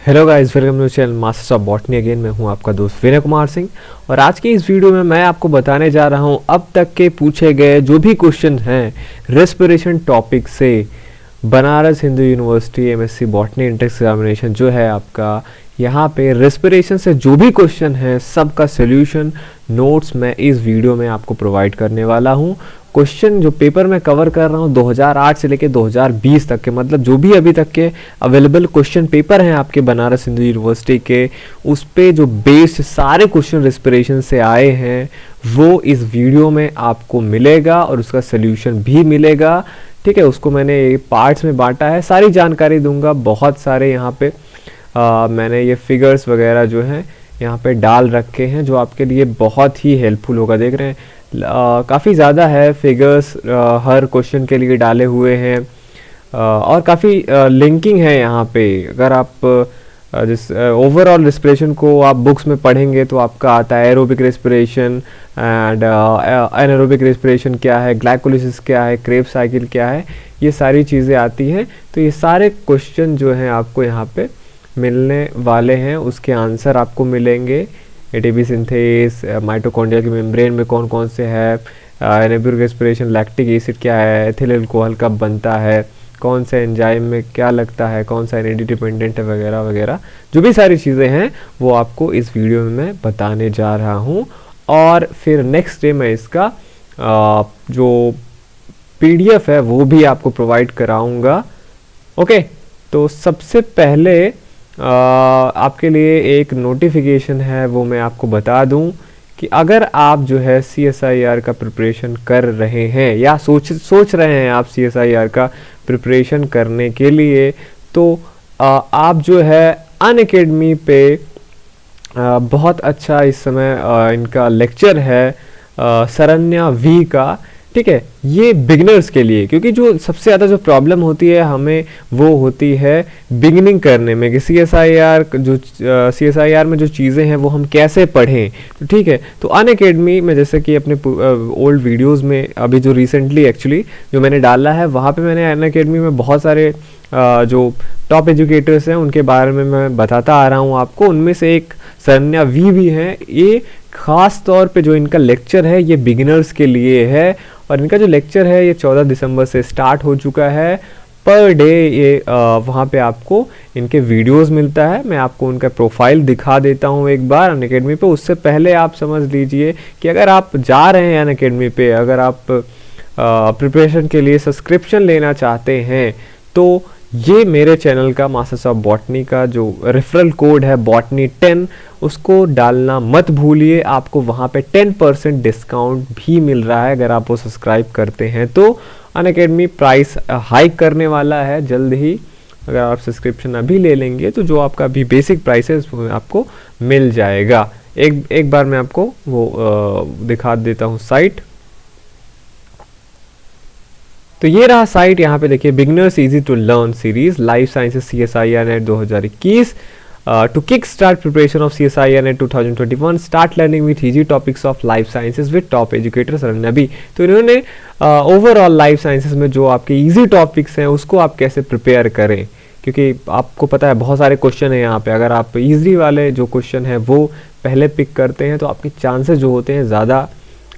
Hello guys, welcome to channel masters of botany. Again मैं हूं आपका दोस्त विनय कुमार सिंह और आज की इस वीडियो में मैं आपको बताने जा रहा हूं अब तक के पूछे गए जो भी क्वेश्चन हैं रेस्पिरेशन टॉपिक से। Banaras Hindu university MSc botany entrance examination जो है आपका, यहाँ पे रेस्पिरेशन से जो भी क्वेश्चन है सबका सोल्यूशन नोट्स मैं इस वीडियो में आपको प्रोवाइड करने वाला हूँ। क्वेश्चन जो पेपर में कवर कर रहा हूँ 2008 से लेके 2020 तक के, मतलब जो भी अभी तक के अवेलेबल क्वेश्चन पेपर हैं आपके बनारस हिंदू यूनिवर्सिटी के, उस पे जो बेस्ड सारे क्वेश्चन रेस्पिरेशन से आए हैं वो इस वीडियो में आपको मिलेगा और उसका सोल्यूशन भी मिलेगा। ठीक है, उसको मैंने पार्ट्स में बांटा है, सारी जानकारी दूंगा। बहुत सारे यहाँ पे मैंने ये फिगर्स वगैरह जो हैं यहाँ पे डाल रखे हैं जो आपके लिए बहुत ही हेल्पफुल होगा। देख रहे हैं काफ़ी ज़्यादा है फिगर्स, हर क्वेश्चन के लिए डाले हुए हैं और काफ़ी लिंकिंग है यहाँ पे। अगर आप जिस ओवरऑल रेस्पिरेशन को आप बुक्स में पढ़ेंगे तो आपका आता है aerobic respiration and anaerobic respiration क्या है, ग्लाइकोलिसिस क्या है, क्रेब्स साइकिल क्या है, ये सारी चीज़ें आती हैं। तो ये सारे क्वेश्चन जो हैं आपको यहाँ पे मिलने वाले हैं, उसके आंसर आपको मिलेंगे। एटीपी सिंथेस, माइटोकॉन्ड्रिया की मेम्ब्रेन में कौन कौन से है, एनारोबिक रेस्पिरेशन, लैक्टिक एसिड क्या है, एथिल अल्कोहल कब बनता है, कौन से एंजाइम में क्या लगता है, कौन सा एनएडी डिपेंडेंट है, वगैरह वगैरह जो भी सारी चीज़ें हैं वो आपको इस वीडियो में मैं बताने जा रहा हूँ। और फिर नेक्स्ट डे मैं इसका जो पीडीएफ है वो भी आपको प्रोवाइड कराऊंगा। ओके, तो सबसे पहले आपके लिए एक नोटिफिकेशन है वो मैं आपको बता दूं कि अगर आप जो है CSIR का प्रिपरेशन कर रहे हैं या सोच रहे हैं आप CSIR का प्रिपरेशन करने के लिए, तो आप जो है अनअकैडमी पे बहुत अच्छा इस समय इनका लेक्चर है शरण्या वी का। ठीक है, ये बिगिनर्स के लिए, क्योंकि जो सबसे ज़्यादा जो प्रॉब्लम होती है हमें वो होती है बिगिनिंग करने में कि CSIR में जो चीज़ें हैं वो हम कैसे पढ़ें। तो ठीक है, तो अनअकैडमी में जैसे कि अपने ओल्ड वीडियोस में अभी जो रिसेंटली एक्चुअली जो मैंने डाला है वहाँ पे मैंने अनअकैडमी में बहुत सारे जो टॉप एजुकेटर्स हैं उनके बारे में मैं बताता आ रहा हूँ आपको। उनमें से एक शरण्या वी भी हैं। ये ख़ास तौर पे जो इनका लेक्चर है ये बिगिनर्स के लिए है और इनका जो लेक्चर है ये 14 दिसंबर से स्टार्ट हो चुका है। पर डे ये वहाँ पे आपको इनके वीडियोस मिलता है। मैं आपको उनका प्रोफाइल दिखा देता हूँ एक बार अनअकैडमी पे। उससे पहले आप समझ लीजिए कि अगर आप जा रहे हैं अनअकैडमी पे, अगर आप प्रिपरेशन के लिए सब्सक्रिप्शन लेना चाहते हैं तो ये मेरे चैनल का मास्टर्स ऑफ बॉटनी का जो रेफरल कोड है बॉटनी10, उसको डालना मत भूलिए। आपको वहाँ पे 10% डिस्काउंट भी मिल रहा है अगर आप वो सब्सक्राइब करते हैं तो। अनअकैडमी प्राइस हाइक करने वाला है जल्द ही। अगर आप सब्सक्रिप्शन अभी ले लेंगे तो जो आपका अभी बेसिक प्राइस है उसमें आपको मिल जाएगा। एक बार मैं आपको वो दिखा देता हूँ साइट। तो ये रहा साइट। यहाँ पे देखिए, beginners easy to learn series life sciences CSIR net 2021 to kick start preparation of CSIR net 2021 start learning with easy topics of life sciences with top educator Sharanya V. तो इन्होंने ओवरऑल लाइफ साइंसेस में जो आपके easy topics हैं उसको आप कैसे prepare करें, क्योंकि आपको पता है बहुत सारे क्वेश्चन हैं यहाँ पे। अगर आप इजी वाले जो क्वेश्चन है वो पहले पिक करते हैं तो आपके चांसेस जो होते हैं ज़्यादा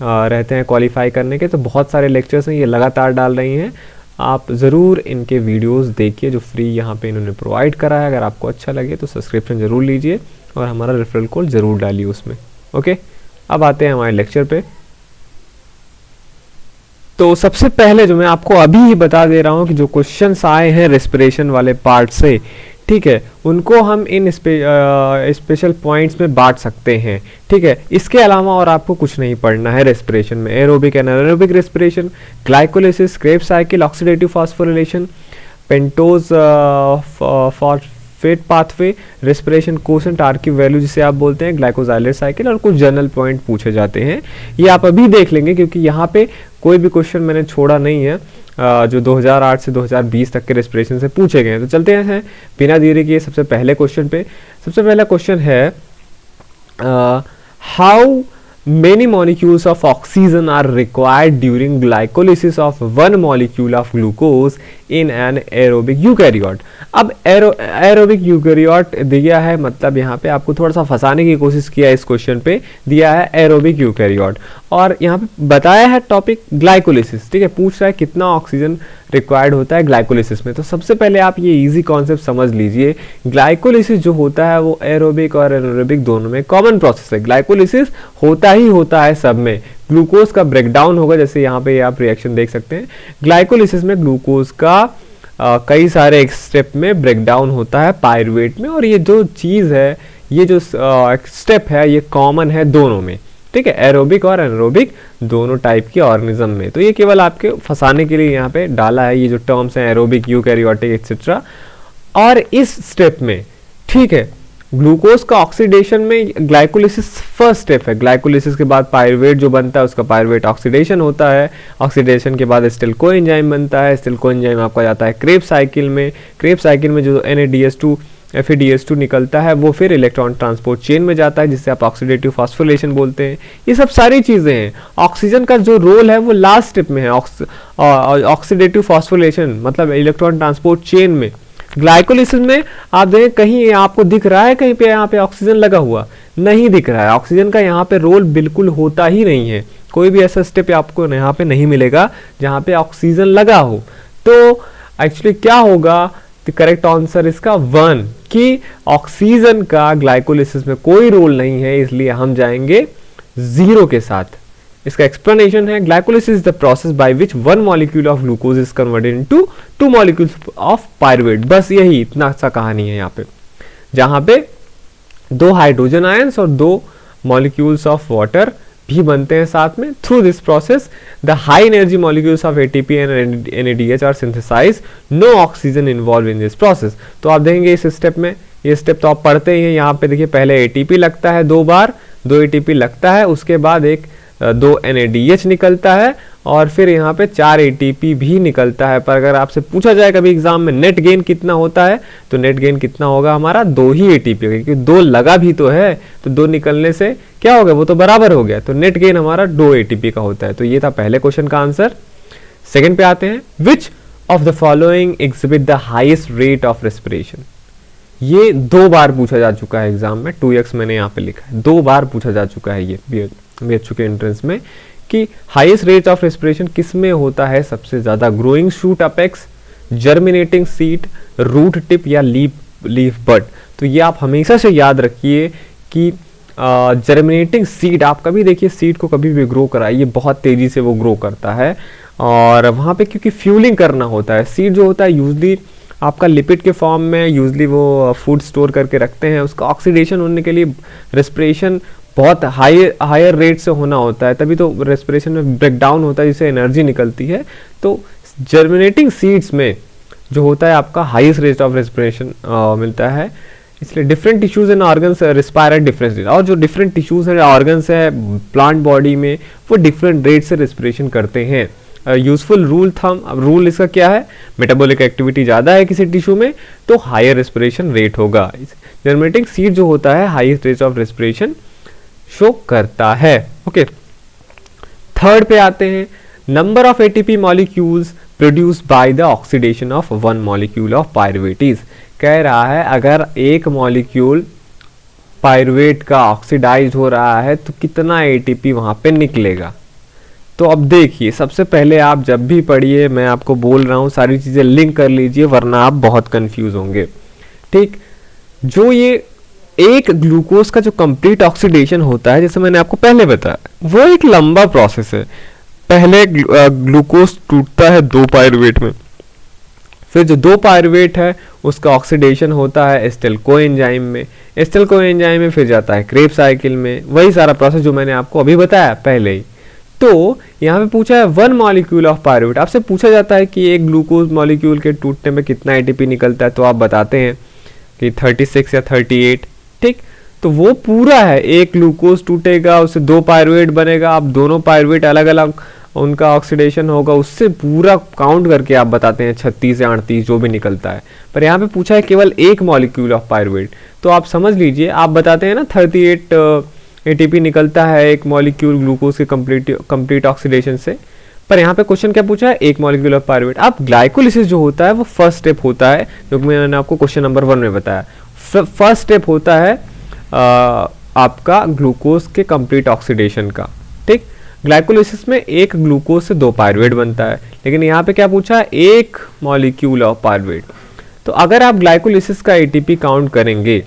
रहते हैं क्वालिफाई करने के। तो बहुत सारे लेक्चर्स हैं ये लगातार डाल रही हैं, आप ज़रूर इनके वीडियोस देखिए जो फ्री यहाँ पे इन्होंने प्रोवाइड करा है। अगर आपको अच्छा लगे तो सब्सक्रिप्शन ज़रूर लीजिए और हमारा रेफरल कोड ज़रूर डालिए उसमें। ओके, अब आते हैं हमारे लेक्चर पे। तो सबसे पहले जो मैं आपको अभी ही बता दे रहा हूँ कि जो क्वेश्चंस आए हैं रेस्पिरेशन वाले पार्ट से, ठीक है, उनको हम इन स्पेशल पॉइंट्स में बांट सकते हैं। ठीक है, इसके अलावा और आपको कुछ नहीं पढ़ना है रेस्पिरेशन में। Aerobic and anaerobic respiration, glycolysis, Krebs cycle, oxidative phosphorylation, pentose phosphate pathway, respiration quotient, R की वैल्यू जिसे आप बोलते हैं, ग्लाइकोजाइलेट साइकिल और कुछ जनरल पॉइंट पूछे जाते हैं। ये आप अभी देख लेंगे क्योंकि यहाँ पे कोई भी क्वेश्चन मैंने छोड़ा नहीं है जो 2008 से 2020 तक के रेस्पिरेशन से पूछे गए हैं। तो चलते हैं बिना देरी किए सबसे पहले क्वेश्चन पे। सबसे पहला क्वेश्चन है how many molecules of oxygen are required during glycolysis of one molecule of glucose in an aerobic eukaryote. अब एरोबिक यूकैरियोट दिया है, मतलब यहाँ पे आपको थोड़ा सा फंसाने की कोशिश किया है, इस क्वेश्चन पे दिया है एरोबिक यूकैरियोट और यहाँ पे बताया है टॉपिक ग्लाइकोलिसिस। ठीक है, पूछ रहा है कितना ऑक्सीजन रिक्वायर्ड होता है ग्लाइकोलिसिस में। तो सबसे पहले आप ये इजी कॉन्सेप्ट समझ लीजिए, ग्लाइकोलिसिस जो होता है वो एरोबिक और एनारोबिक दोनों में कॉमन प्रोसेस है। ग्लाइकोलिसिस होता ही होता है सब में, ग्लूकोज का ब्रेकडाउन होगा, जैसे यहाँ पे आप रिएक्शन देख सकते हैं। ग्लाइकोलिसिस में ग्लूकोज का कई सारे एक स्टेप में ब्रेकडाउन होता है पायरुवेट में, और ये जो चीज़ है, ये जो स्टेप है, ये कॉमन है दोनों में। ठीक है, एरोबिक और एनारोबिक दोनों टाइप के ऑर्गेनिज्म में। तो ये केवल आपके फंसाने के लिए यहाँ पे डाला है, ये जो टर्म्स हैं एरोबिक, यूकैरियोटिक एक्सेट्रा। और इस स्टेप में, ठीक है, ग्लूकोज का ऑक्सीडेशन में ग्लाइकोलिसिस फर्स्ट स्टेप है। ग्लाइकोलिसिस के बाद पायरुवेट जो बनता है उसका पायरुवेट ऑक्सीडेशन होता है, ऑक्सीडेशन के बाद एसिटिल कोएंजाइम बनता है, एसिटिल कोएंजाइम आपका जाता है क्रेब साइकिल में। क्रेब साइकिल में जो NADH2 FADH2 निकलता है वो फिर इलेक्ट्रॉन ट्रांसपोर्ट चेन में जाता है, जिससे आप ऑक्सीडेटिव फॉस्फोरिलेशन बोलते हैं। ये सब सारी चीज़ें हैं। ऑक्सीजन का जो रोल है वो लास्ट स्टेप में है, ऑक्सीडेटिव फॉस्फोरिलेशन मतलब इलेक्ट्रॉन ट्रांसपोर्ट चेन में। ग्लाइकोलिसिस में आप देखें कहीं आपको दिख रहा है कहीं पे यहाँ पे ऑक्सीजन लगा हुआ, नहीं दिख रहा है। ऑक्सीजन का यहाँ पे रोल बिल्कुल होता ही नहीं है, कोई भी ऐसा स्टेप आपको यहाँ पे नहीं मिलेगा जहाँ पे ऑक्सीजन लगा हो। तो एक्चुअली क्या होगा, द करेक्ट आंसर इसका 1 कि ऑक्सीजन का ग्लाइकोलिसिस में कोई रोल नहीं है, इसलिए हम जाएंगे 0 के साथ। इसका एक्सप्लेनेशन है, glycolysis is the process by which 1 molecule of glucose is converted into 2 molecules of pyruvate. बस यही इतना सा कहानी है यहाँ पे, जहां पे 2 हाइड्रोजन आयंस और 2 मॉलिक्यूल्स ऑफ वाटर भी बनते हैं साथ में। Through this process the high energy molecules of ATP and NADH are synthesize, no oxygen involve in this process. तो आप देखेंगे इस स्टेप में, ये स्टेप तो आप पढ़ते ही हैं। यहाँ पे देखिए पहले ATP लगता है 2 बार, 2 ATP लगता है, उसके बाद 2 NADH निकलता है और फिर यहाँ पे 4 ATP भी निकलता है। पर अगर आपसे पूछा जाए कभी एग्जाम में नेट गेन कितना होता है, तो नेट गेन कितना होगा हमारा 2 ही ATP होगा, क्योंकि 2 लगा भी तो है, तो 2 निकलने से क्या हो गया, वो तो बराबर हो गया। तो नेट गेन हमारा 2 ATP का होता है। तो ये था पहले क्वेश्चन का आंसर। सेकेंड पे आते हैं, which of the following exhibit the highest rate of respiration. ये 2 बार पूछा जा चुका है एग्जाम में, 2x मैंने यहाँ पे लिखा है, 2 बार पूछा जा चुका है ये BHU के एंट्रेंस में, कि हाईएस्ट रेट ऑफ रेस्पिरेशन किस में होता है सबसे ज्यादा, growing shoot apex, germinating seed, root tip या लीफ बड। तो ये आप हमेशा से याद रखिए कि जर्मिनेटिंग सीड, आप कभी देखिए सीड को कभी भी ग्रो कराइए, बहुत तेजी से वो ग्रो करता है, और वहाँ पे क्योंकि फ्यूलिंग करना होता है। सीड जो होता है यूजली आपका लिपिड के फॉर्म में, यूजली वो फूड स्टोर करके रखते हैं, उसका ऑक्सीडेशन होने के लिए रेस्पिरेशन बहुत हायर रेट से होना होता है, तभी तो रेस्पिरेशन में ब्रेकडाउन होता है, जिससे एनर्जी निकलती है। तो जर्मिनेटिंग सीड्स में जो होता है आपका हाईएस्ट रेट ऑफ रेस्पिरेशन मिलता है, इसलिए different tissues and organs respire at different rate. और जो डिफरेंट टिश्यूज एंड ऑर्गन्स है प्लांट बॉडी में, वो डिफरेंट रेट से रेस्पिरेशन करते हैं। यूजफुल रूल इसका क्या है, मेटाबॉलिक एक्टिविटी ज़्यादा है किसी टिश्यू में तो हायर रेस्पिरेशन रेट होगा। जर्मिनेटिंग सीड जो होता है highest rate of respiration show करता है। ओके, थर्ड पे आते हैं, number of ATP molecules produce by the oxidation of 1 molecule of pyruvate is. कह रहा है अगर एक मॉलिक्यूल पायरुवेट का ऑक्सीडाइज हो रहा है तो कितना ATP वहां पे निकलेगा। तो अब देखिए, सबसे पहले आप जब भी पढ़िए, मैं आपको बोल रहा हूँ सारी चीजें लिंक कर लीजिए, वरना आप बहुत कंफ्यूज होंगे। ठीक, जो ये एक ग्लूकोज का जो कंप्लीट ऑक्सीडेशन होता है, जैसे मैंने आपको पहले बताया, वो एक लंबा प्रोसेस है। पहले ग्लूकोज टूटता है 2 पायरुवेट में, फिर जो 2 पायरुवेट है उसका ऑक्सीडेशन होता है एसिटिल कोएंजाइम में, एसिटिल कोएंजाइम में फिर जाता है क्रेब साइकिल में, वही सारा प्रोसेस जो मैंने आपको अभी बताया पहले ही। तो यहाँ पे पूछा है 1 मॉलिक्यूल ऑफ पायरुवेट, आपसे पूछा जाता है कि एक ग्लूकोज मॉलिक्यूल के टूटने में कितना ATP निकलता है, तो आप बताते हैं कि 36 या 38। ठीक, तो वो पूरा है, एक ग्लूकोज टूटेगा उससे 2 पायरुवेट बनेगा, आप दोनों पायरुवेट अलग अलग उनका ऑक्सीडेशन होगा, उससे पूरा काउंट करके आप बताते हैं 36 या 38 जो भी निकलता है। पर यहाँ पे पूछा है केवल एक मॉलिक्यूल ऑफ पायरुवेट, तो आप समझ लीजिए, आप बताते हैं ना 38 ATP निकलता है एक मॉलिक्यूल ग्लूकोज के कंप्लीट ऑक्सीडेशन से, पर यहाँ पे क्वेश्चन क्या पूछा है, एक मॉलिक्यूल ऑफ पायरुवेट। अब ग्लाइकोलिसिस जो होता है वो फर्स्ट स्टेप होता है, जो कि मैंने आपको क्वेश्चन नंबर 1 में बताया। फर्स्ट स्टेप होता है आपका ग्लूकोज के कंप्लीट ऑक्सीडेशन का, ठीक। ग्लाइकोलिसिस में एक ग्लूकोज से 2 पायरुवेट बनता है, लेकिन यहाँ पे क्या पूछा है, एक मॉलिक्यूल ऑफ पायरुवेट। तो अगर आप ग्लाइकोलिसिस का एटीपी काउंट करेंगे,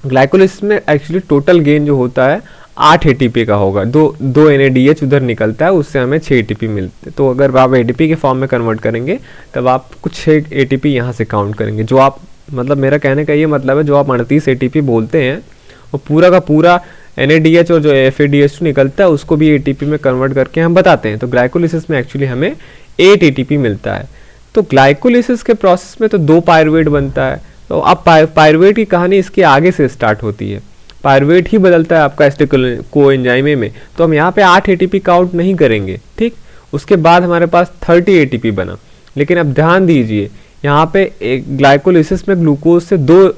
ग्लाइकोलिसिस में एक्चुअली टोटल गेन जो होता है 8 एटीपी का होगा। दो NADH उधर निकलता है, उससे हमें 6 एटीपी मिलते हैं। तो अगर आप एटीपी के फॉर्म में कन्वर्ट करेंगे तब आप कुछ 6 एटीपी यहाँ से काउंट करेंगे। जो आप, मतलब मेरा कहने का ये मतलब है, जो आप 38 एटीपी बोलते हैं वो पूरा का पूरा NADH और जो FADH निकलता है उसको भी एटीपी में कन्वर्ट करके हम बताते हैं। तो ग्लाइकोलिसिस में एक्चुअली हमें 8 एटीपी मिलता है। तो ग्लाइकोलिसिस के प्रोसेस में तो 2 पायरुवेट बनता है। तो अब पायरुवेट की कहानी इसके आगे से स्टार्ट होती है। पायरुवेट ही बदलता है आपका एसिटिल कोएंजाइम में। तो हम यहाँ पे 8 एटीपी काउंट नहीं करेंगे, ठीक। उसके बाद हमारे पास 30 एटीपी बना। लेकिन अब ध्यान दीजिए, यहाँ पे एक ग्लाइकोलिसिस में ग्लूकोज से 2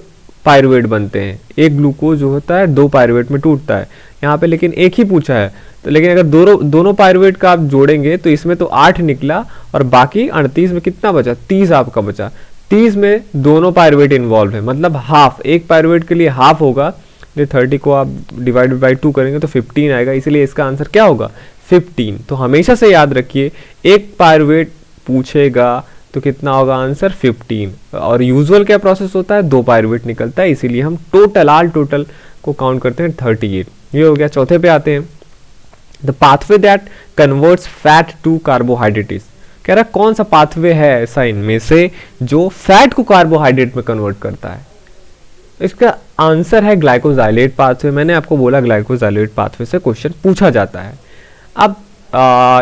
पायरुवेट बनते हैं। एक ग्लूकोज जो होता है 2 पायरुवेट में टूटता है यहाँ पे, लेकिन एक ही पूछा है। तो लेकिन अगर दोनों पायरुवेट का आप जोड़ेंगे तो इसमें तो 8 निकला और बाकी 38 में कितना बचा, 30 आपका बचा। 30 में दोनों पायरुवेट इन्वॉल्व है, मतलब हाफ, एक पायरुवेट के लिए हाफ होगा। 30 को आप डिवाइड बाई 2 करेंगे तो 15 आएगा, इसलिए इसका आंसर क्या होगा, 15। तो हमेशा से याद रखिए, एक पायरुवेट पूछेगा तो कितना होगा आंसर, 15। और यूजुअल क्या प्रोसेस होता है, 2 पायरुवेट निकलता है, इसीलिए हम टोटल को काउंट करते हैं 38। ये हो गया। चौथे पे आते हैं, the pathway that converts fat to carbohydrates. कह रहा कौन सा पाथवे है ऐसा इनमें से जो फैट को कार्बोहाइड्रेट में कन्वर्ट करता है। इसका आंसर है ग्लाइकोजाइलेट पाथवे। मैंने आपको बोला ग्लाइकोजाइलेट पाथवे से क्वेश्चन पूछा जाता है। अब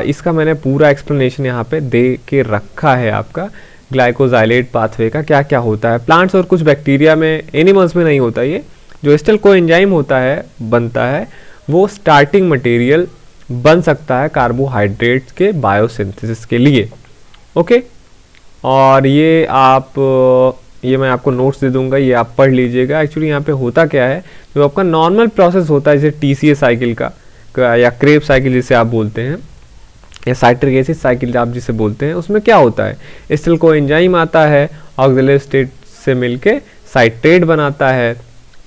इसका मैंने पूरा एक्सप्लेनेशन यहाँ पे दे के रखा है आपका, ग्लाइकोजाइलेट पाथवे का क्या क्या होता है। प्लांट्स और कुछ बैक्टीरिया में, एनिमल्स में नहीं होता ये। जो एसिटिल कोएंजाइम होता है, बनता है, वो स्टार्टिंग मटेरियल बन सकता है कार्बोहाइड्रेट्स के बायोसिंथेसिस के लिए, ओके। और ये मैं आपको नोट्स दे दूंगा, ये आप पढ़ लीजिएगा। एक्चुअली यहाँ पे होता क्या है, जो आपका नॉर्मल प्रोसेस होता है जैसे TCA साइकिल का या क्रेब साइकिल जिसे आप बोलते हैं, या साइट्रिक एसिड साइकिल आप जिसे बोलते हैं, उसमें क्या होता है, एसिटिल कोएंजाइम आता है, ऑक्सिलेट स्टेट से मिलके साइट्रेट बनाता है,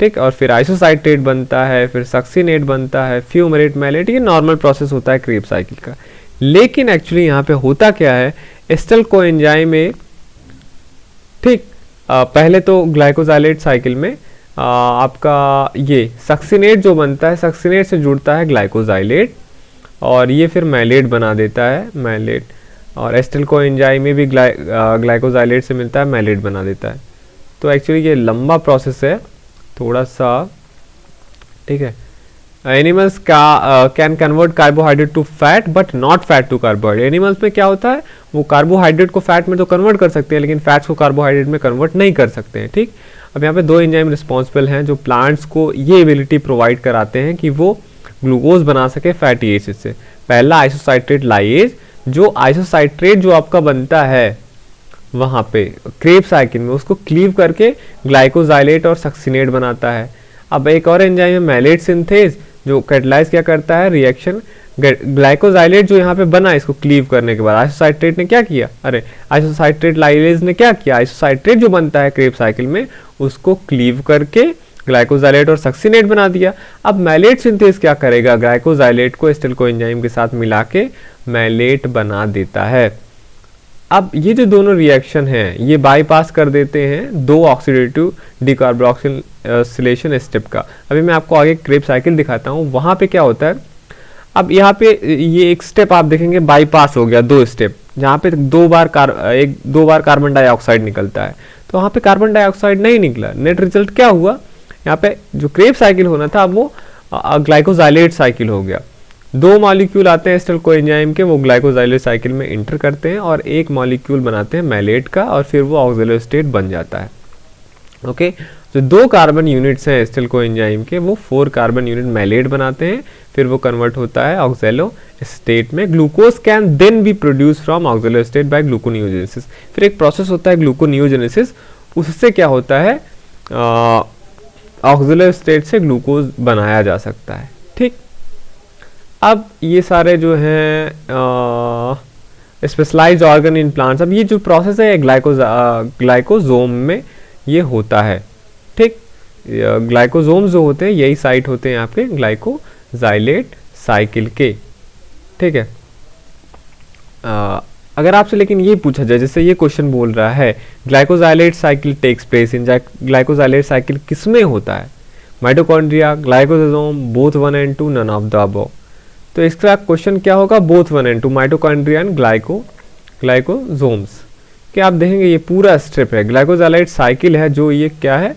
ठीक। और फिर आइसोसाइट्रेट बनता है, फिर सक्सिनेट बनता है, फ्यूमरेट, मैलेट। ये नॉर्मल प्रोसेस होता है क्रेब साइकिल का। लेकिन एक्चुअली यहाँ पे होता क्या है, एसिटिल कोएंजाइम में, ठीक, पहले तो ग्लाइकोजाइलेट साइकिल में आपका ये सक्सिनेट जो बनता है, सक्सिनेट से जुड़ता है ग्लाइकोजाइलेट और ये फिर मैलेट बना देता है, मैलेट। और एसिटिल कोएंजाइम में भी ग्लाइकोजाइलेट से मिलता है, मैलेट बना देता है। तो एक्चुअली ये लंबा प्रोसेस है थोड़ा सा, ठीक है। Animals can convert carbohydrate to fat but not fat to carbohydrate. Animals में क्या होता है, वो कार्बोहाइड्रेट को फैट में तो कन्वर्ट कर सकते हैं, लेकिन फैट्स को कार्बोहाइड्रेट में कन्वर्ट नहीं कर सकते हैं, ठीक। अब यहाँ पे 2 एंजाइम रिस्पॉन्सिबल हैं जो प्लांट्स को ये एबिलिटी प्रोवाइड कराते हैं कि वो ग्लूकोज बना सके फैटी एसिड से। पहला आइसोसाइट्रेट लाइएज, जो आइसोसाइट्रेट जो आपका बनता है वहाँ पे क्रेब साइकिल में, उसको क्लीव करके ग्लाइकोजाइलेट और सक्सिनेट बनाता है। अब एक और एंजाइम है मैलेट सिंथेज, जो कैटलाइज क्या करता है, रिएक्शन ग्लाइकोजाइलेट जो यहाँ पे बना, इसको क्लीव करने के बाद आइसोसाइट्रेट ने क्या किया, आइसोसाइट्रेट लाइलेज ने क्या किया, आइसोसाइट्रेट जो बनता है क्रेब साइकिल में उसको क्लीव करके ग्लाइकोजाइलेट और सक्सिनेट बना दिया। अब मैलेट सिंथेज क्या करेगा, ग्लाइकोजाइलेट को एसिटिल कोएंजाइम के साथ मिला के मैलेट बना देता है। अब ये जो दोनों रिएक्शन हैं ये बाईपास कर देते हैं 2 ऑक्सीडेटिव डिकार्बोक्सिलेशन स्टेप का। अभी मैं आपको आगे क्रेब साइकिल दिखाता हूँ, वहाँ पे क्या होता है। अब यहाँ पे ये एक स्टेप आप देखेंगे बाईपास हो गया, 2 स्टेप, जहाँ पे 2 बार कार्बन डाइऑक्साइड निकलता है, तो वहाँ पे कार्बन डाइऑक्साइड नहीं निकला। नेट रिजल्ट क्या हुआ, यहाँ पे जो क्रेब साइकिल होना था वो ग्लाइकोजाइलेट साइकिल हो गया। 2 मॉलिक्यूल आते हैं एसिटिल कोएंजाइम के, वो ग्लाइकोजाइलेट साइकिल में इंटर करते हैं और एक मॉलिक्यूल बनाते हैं मैलेट का, और फिर वो ऑक्सिलेट स्टेट बन जाता है, ओके। जो 2 कार्बन यूनिट्स हैं एसिटिल कोएंजाइम के, वो 4 कार्बन यूनिट मैलेट बनाते हैं, फिर वो कन्वर्ट होता है ऑक्सैलो स्टेट में। Glucose can then be produce from oxaloacetate by gluconeogenesis. फिर एक प्रोसेस होता है ग्लूकोनियोजेनेसिस, उससे क्या होता है, ऑक्सैलो स्टेट से ग्लूकोज बनाया जा सकता है, ठीक। अब ये सारे जो हैं स्पेशलाइज्ड ऑर्गन इन प्लांट्स, अब ये जो प्रोसेस है ग्लाइकोजोम में ये होता है। ठीक, ग्लाइकोजोम्स जो होते हैं यही साइट होते हैं आपके ग्लाइकोजाइलेट साइकिल के। ठीक है, अगर आपसे लेकिन ये पूछा जाए, जैसे ये क्वेश्चन बोल रहा है glyoxylate cycle takes place in, glyoxylate cycle किसमें होता है? Mitochondria, glyoxysome, both 1 and 2, none of the above. तो इसका क्वेश्चन क्या होगा? Both 1 and 2, mitochondria and glyoxysomes. कि आप देखेंगे ये पूरा स्ट्रिप है, ग्लाइकोजाइलेट साइकिल है जो ये क्या है,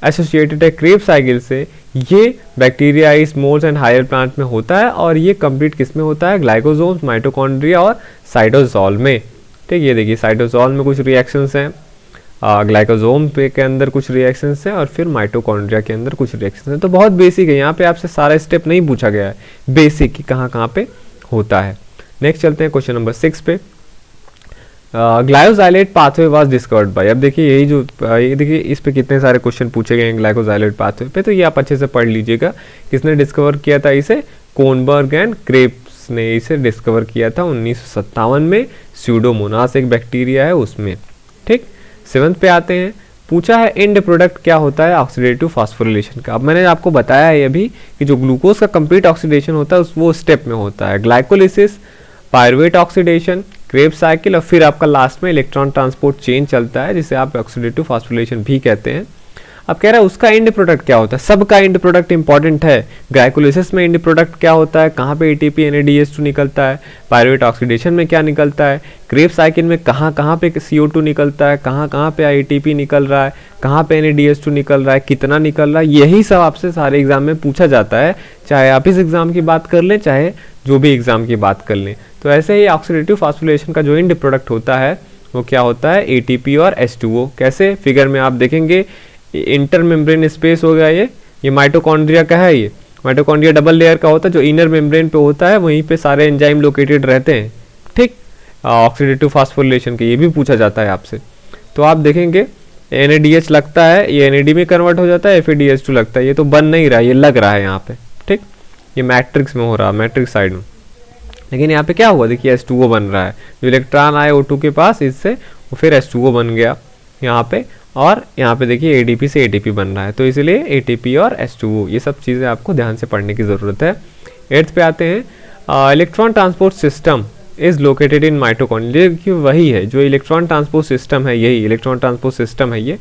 एसोसिएटेड है क्रेब साइकिल से। ये bacteria, moulds and higher plant में होता है और ये कंप्लीट किस में होता है? ग्लाइकोजोम्स, माइटोकॉन्ड्रिया और साइटोसोल में। ठीक, ये देखिए साइटोसोल में कुछ रिएक्शंस हैं, ग्लाइकोजोम पे के अंदर कुछ रिएक्शंस हैं और फिर माइटोकॉन्ड्रिया के अंदर कुछ रिएक्शंस हैं। तो बहुत बेसिक है, यहाँ पे आपसे सारा स्टेप नहीं पूछा गया है, बेसिक कि कहाँ कहाँ पे होता है। नेक्स्ट चलते हैं क्वेश्चन नंबर 6 पे। ग्लाइकोजाइलेट पाथवे वाज डिस्कवर्ड बाय, अब देखिए यही जो ये देखिए इस पे कितने सारे क्वेश्चन पूछे गए हैं ग्लाइकोजाइलेट पाथवे पे, तो ये आप अच्छे से पढ़ लीजिएगा। किसने डिस्कवर किया था इसे? कोनबर्ग एंड क्रेप्स ने इसे डिस्कवर किया था 1957 में। स्यूडोमोनास एक बैक्टीरिया है उसमें। ठीक, 7th पे आते हैं। पूछा है एंड प्रोडक्ट क्या होता है ऑक्सीडेटिव फास्फोरिलेशन का। अब मैंने आपको बताया है अभी कि जो ग्लूकोज का कंप्लीट ऑक्सीडेशन होता है वो स्टेप में होता है, glycolysis, pyruvate oxidation, Krebs cycle और फिर आपका लास्ट में इलेक्ट्रॉन ट्रांसपोर्ट चेन चलता है जिसे आप ऑक्सीडेटिव फास्फोरिलेशन भी कहते हैं। अब कह रहा है उसका एंड प्रोडक्ट क्या होता है। सबका एंड प्रोडक्ट इंपॉर्टेंट है। ग्लाइकोलिसिस में एंड प्रोडक्ट क्या होता है, कहाँ पे ATP NADH2 निकलता है, पायरुवेट ऑक्सीडेशन में क्या निकलता है, क्रेब साइकिल में कहाँ पे CO2 निकलता है, कहाँ पे ATP निकल रहा है, कहाँ पे NADH2 निकल रहा है, कितना निकल रहा है, यही सब आपसे सारे एग्जाम में पूछा जाता है, चाहे आप इस एग्जाम की बात कर लें चाहे जो भी एग्जाम की बात कर लें। तो ऐसे ही ऑक्सीडेटिव फास्फोरिलेशन का जो एंड प्रोडक्ट होता है वो क्या होता है? ATP और H2O। कैसे? फिगर में आप देखेंगे इंटर मेम्ब्रेन स्पेस हो गया, ये माइटोकॉन्ड्रिया का है। ये माइटोकॉन्ड्रिया डबल लेयर का होता है जो इनर मेम्ब्रेन पे होता है, वहीं पे सारे एंजाइम लोकेटेड रहते हैं। ठीक, ऑक्सीडेटिव फास्फोरिलेशन के ये भी पूछा जाता है आपसे। तो आप देखेंगे NADH लगता है, ये NAD में कन्वर्ट हो जाता है, FADH2 लगता है। ये तो बन नहीं रहा है, ये लग रहा है यहाँ पे। ठीक, ये मैट्रिक्स में हो रहा है, मैट्रिक्स साइड में। लेकिन यहाँ पे क्या हुआ? देखिए H2O बन रहा है, जो इलेक्ट्रॉन आए O2 के पास इससे वो फिर H2O बन गया यहाँ पे, और यहाँ पे देखिए ADP से ATP बन रहा है। तो इसलिए ATP और H2O ये सब चीज़ें आपको ध्यान से पढ़ने की ज़रूरत है। 8th पे आते हैं। Electron transport system is located in mitochondria, कि वही है जो इलेक्ट्रॉन ट्रांसपोर्ट सिस्टम है, यही इलेक्ट्रॉन ट्रांसपोर्ट सिस्टम है। ये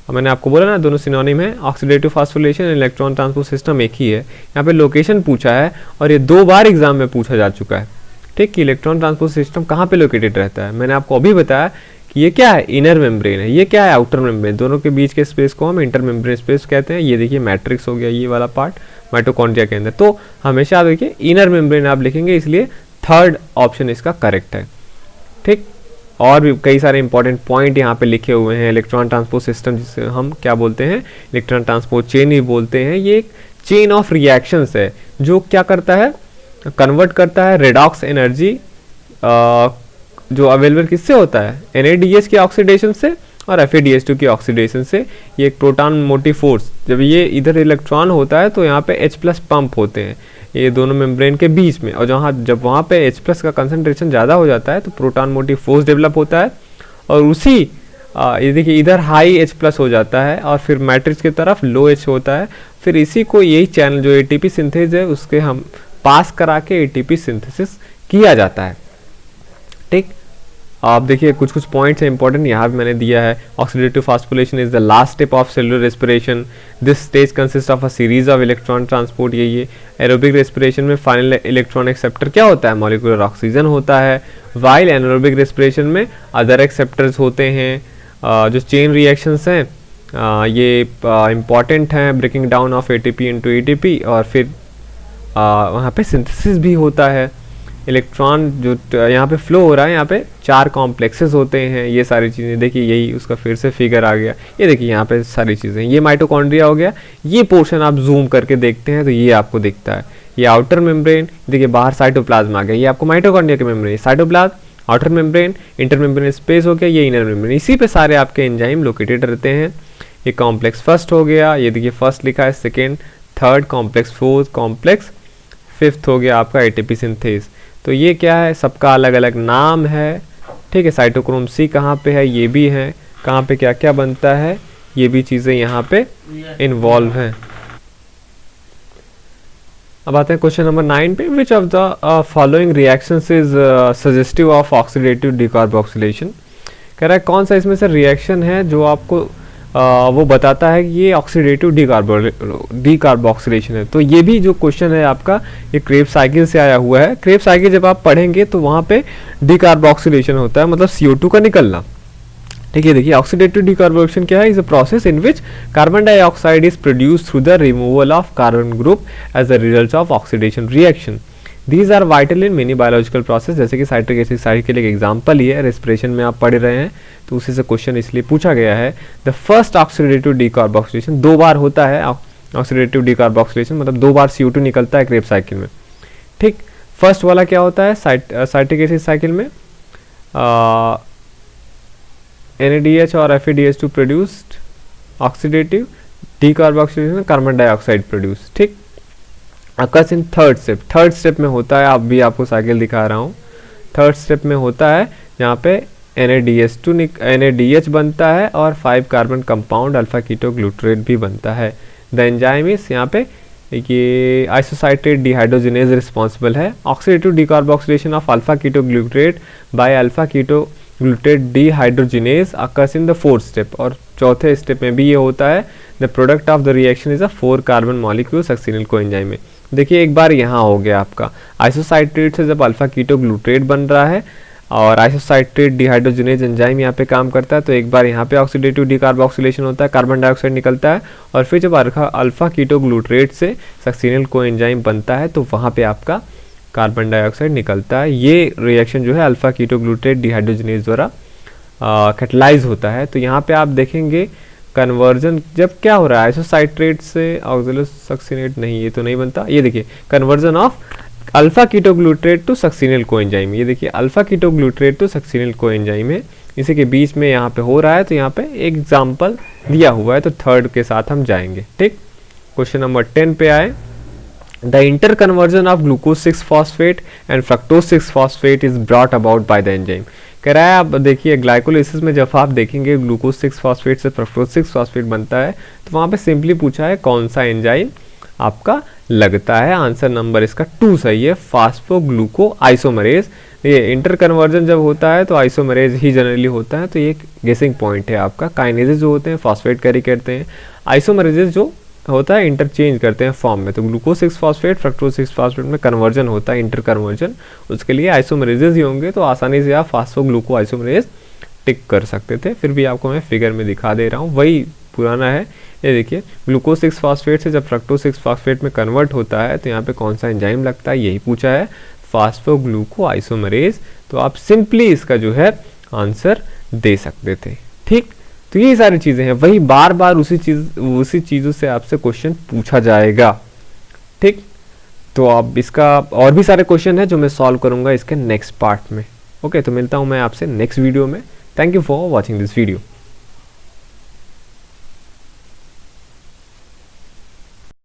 मैंने आपको बोला ना दोनों सिनोनिम है, oxidative phosphorylation and electron transport system एक ही है। यहाँ पे लोकेशन पूछा है और ये 2 बार एग्जाम में पूछा जा चुका है। ठीक, कि इलेक्ट्रॉन ट्रांसपोर्ट सिस्टम कहाँ पे लोकेटेड रहता है। मैंने आपको अभी बताया कि ये क्या है? इनर मेम्ब्रेन है, ये क्या है? Outer membrane. दोनों के बीच के स्पेस को हम इंटर मेम्ब्रेन स्पेस कहते हैं। ये देखिए मैट्रिक्स हो गया ये वाला पार्ट माइटोकॉन्ड्रिया के अंदर। तो हमेशा देखिए इनर मेम्ब्रेन आप लिखेंगे, इसलिए 3rd ऑप्शन इसका करेक्ट है। ठीक, और भी कई सारे इंपॉर्टेंट पॉइंट यहाँ पे लिखे हुए हैं। इलेक्ट्रॉन ट्रांसपोर्ट सिस्टम जिसे हम क्या बोलते हैं? इलेक्ट्रॉन ट्रांसपोर्ट चेन ही बोलते हैं। ये एक चेन ऑफ रिएक्शंस है जो क्या करता है? कन्वर्ट करता है रेडॉक्स एनर्जी जो अवेलेबल किससे होता है? NADH के ऑक्सीडेशन से और FADH2 की ऑक्सीडेशन से। ये एक प्रोटॉन मोटिव फोर्स, जब ये इधर इलेक्ट्रॉन होता है तो यहाँ पे H+ पंप होते हैं ये दोनों मेम्ब्रेन के बीच में, और जब वहाँ पे H+ का कंसंट्रेशन ज़्यादा हो जाता है तो प्रोटॉन मोटिव फोर्स डेवलप होता है, और उसी ये देखिए इधर हाई H+ हो जाता है और फिर मैट्रिक्स की तरफ लो H होता है। फिर इसी को यही चैनल जो ATP सिंथेस है उसके हम पास करा के ATP सिंथेसिस किया जाता है। ठीक, आप देखिए कुछ पॉइंट्स हैं इंपॉर्टेंट, यहाँ भी मैंने दिया है। Oxidative phosphorylation is the last step of cellular respiration. This stage consist of a series of electron transport. ये एरोबिक रेस्पिरेशन में फाइनल इलेक्ट्रॉन एक्सेप्टर क्या होता है? मॉलिक्यूलर ऑक्सीजन होता है। वाइल एनारोबिक रेस्पिरेशन में अदर एक्सेप्टर्स होते हैं। जो चेन रिएक्शंस हैं ये इंपॉर्टेंट हैं, breaking down of ATP into ATP, और फिर वहाँ पे सिंथेसिस भी होता है। इलेक्ट्रॉन जो यहाँ पे फ्लो हो रहा है, यहाँ पे 4 कॉम्प्लेक्सेस होते हैं। ये सारी चीज़ें देखिए, यही उसका फिर से फिगर आ गया। ये देखिए यहाँ पे सारी चीज़ें, ये माइटोकॉन्ड्रिया हो गया। ये पोर्शन आप जूम करके देखते हैं तो ये आपको दिखता है। ये आउटर मेम्ब्रेन, देखिए बाहर साइटोप्लाज्म आ गया। ये आपको माइटोकॉन्ड्रिया के membrane, cytoplasm, outer membrane, inter membrane space हो गया, ये इनर मेम्ब्रेन। इसी पे सारे आपके एंजाइम लोकेटेड रहते हैं। ये कॉम्प्लेक्स फर्स्ट हो गया, ये देखिए फर्स्ट लिखा है, second, third, complex fourth, complex fifth हो गया आपका एटीपी सिंथेस। तो ये क्या है, सबका अलग अलग नाम है, ठीक है। साइटोक्रोम सी कहाँ पे है ये भी है, कहाँ पे क्या क्या बनता है ये भी चीज़ें यहाँ पे इन्वॉल्व हैं। अब आते हैं क्वेश्चन नंबर 9 पे, which of the following reactions is suggestive of oxidative decarboxylation. कह रहा है कौन सा इसमें से रिएक्शन है जो आपको वो बताता है कि ये ऑक्सीडेटिव डिकार्बोक्सिलेशन है। तो ये भी जो क्वेश्चन है आपका ये क्रेब्स साइकिल से आया हुआ है। क्रेब्स साइकिल जब आप पढ़ेंगे तो वहाँ पे डिकार्बोक्सिलेशन होता है, मतलब CO2 का निकलना, ठीक है। देखिए ऑक्सीडेटिव डिकार्बोक्सिलेशन क्या है, is a process in which carbon dioxide is produced through the removal of carbon group as a result of oxidation reaction. These are vital in many biological process, जैसे कि citric acid cycle एक example ही है, respiration में आप पढ़ रहे हैं तो उसी से क्वेश्चन इसलिए पूछा गया है। द फर्स्ट ऑक्सीडेटिव डिकार्बोक्सिलेशन 2 बार होता है, ऑक्सीडेटिव डिकार्बोक्सिलेशन मतलब 2 बार CO2 निकलता है क्रेब्स साइकिल में, ठीक। फर्स्ट वाला क्या होता है साइट्रिक एसिड साइकिल में, NADH और FADH2 produced oxidative decarboxylation, carbon dioxide produce, ठीक। Occurs in third step, third step में होता है, आप भी आपको साइकिल दिखा रहा हूँ, थर्ड स्टेप में होता है जहाँ पे NADH बनता है और 5 carbon compound alpha keto glutarate भी बनता है। द एंजाइम इज यहाँ पे ये आइसोसाइट्रेट डिहाइड्रोजिनेज रिस्पॉन्सिबल है। Oxidative decarboxylation of alpha keto glutarate by alpha keto glutarate dehydrogenase occurs in the fourth step, और चौथे स्टेप में भी ये होता है। The product of the reaction is a 4 carbon molecule succinyl coenzyme में। देखिए एक बार यहाँ हो गया आपका आइसोसाइट्रेट से जब अल्फा कीटो ग्लूट्रेट बन रहा है और आइसोसाइट्रेट डिहाइड्रोजिनेज एंजाइम यहाँ पे काम करता है, तो एक बार यहाँ पे ऑक्सीडेटिव डिकार्बोक्सिलेशन होता है, कार्बन डाइऑक्साइड निकलता है, और फिर जब अल्फा कीटो ग्लूट्रेट से सक्सिनिल कोएंजाइम बनता है तो वहाँ पे आपका कार्बन डाइऑक्साइड निकलता है। ये रिएक्शन जो है अल्फा कीटो ग्लूट्रेट डिहाइड्रोजिनेज द्वारा कैटलाइज होता है। तो यहाँ पे आप देखेंगे कन्वर्जन जब क्या हो रहा है, आइसोसाइट्रेट से ऑक्सैलोसक्सिनेट नहीं, ये तो नहीं बनता। ये देखिए conversion of alpha keto glutarate to succinyl coenzyme, ये देखिए alpha keto glutarate to succinyl coenzyme है, इसी के बीच में यहाँ पे हो रहा है। तो यहाँ पे एग्जाम्पल दिया हुआ है, तो थर्ड के साथ हम जाएंगे, ठीक। क्वेश्चन नंबर 10 पे आए। The inter conversion of glucose 6 phosphate and fructose 6 phosphate is brought about by the enzyme. कह रहा है, अब देखिए ग्लाइकोलिसिस में जब आप देखेंगे ग्लूकोज 6 फॉस्फेट से फ्रक्टोज 6 फॉस्फेट बनता है, तो वहाँ पे सिंपली पूछा है कौन सा एंजाइम आपका लगता है। आंसर नंबर इसका 2 सही है, फास्फोग्लूको आइसोमरेज। ये इंटर कन्वर्जन जब होता है तो आइसोमरेज ही जनरली होता है, तो ये गेसिंग पॉइंट है आपका। काइनेजेस जो होते हैं फॉस्फेट कैरी करते हैं, आइसोमरेजेस जो होता है इंटरचेंज करते हैं फॉर्म में। तो ग्लूकोज 6 फॉस्फेट फ्रक्टोज 6 फॉस्फेट में कन्वर्जन होता है, इंटर कन्वर्जन, उसके लिए आइसोमरेजेस ही होंगे, तो आसानी से आप फास्फोग्लूको आइसोमरेज टिक कर सकते थे। फिर भी आपको मैं फिगर में दिखा दे रहा हूँ, वही पुराना है। ये देखिए ग्लूकोज 6 फॉस्फेट से जब फ्रक्टोज 6 फॉस्फेट में कन्वर्ट होता है तो यहाँ पे कौन सा एंजाइम लगता है, यही पूछा है, फास्फोग्लूको आइसोमरेज। तो आप सिंपली इसका जो है आंसर दे सकते थे, ठीक। तो ये सारी चीजें हैं, वही बार बार उसी चीजों से आपसे क्वेश्चन पूछा जाएगा, ठीक। तो अब इसका और भी सारे क्वेश्चन है जो मैं सॉल्व करूंगा इसके नेक्स्ट पार्ट में। ओके, तो मिलता हूं मैं आपसे नेक्स्ट वीडियो में। Thank you for watching this video.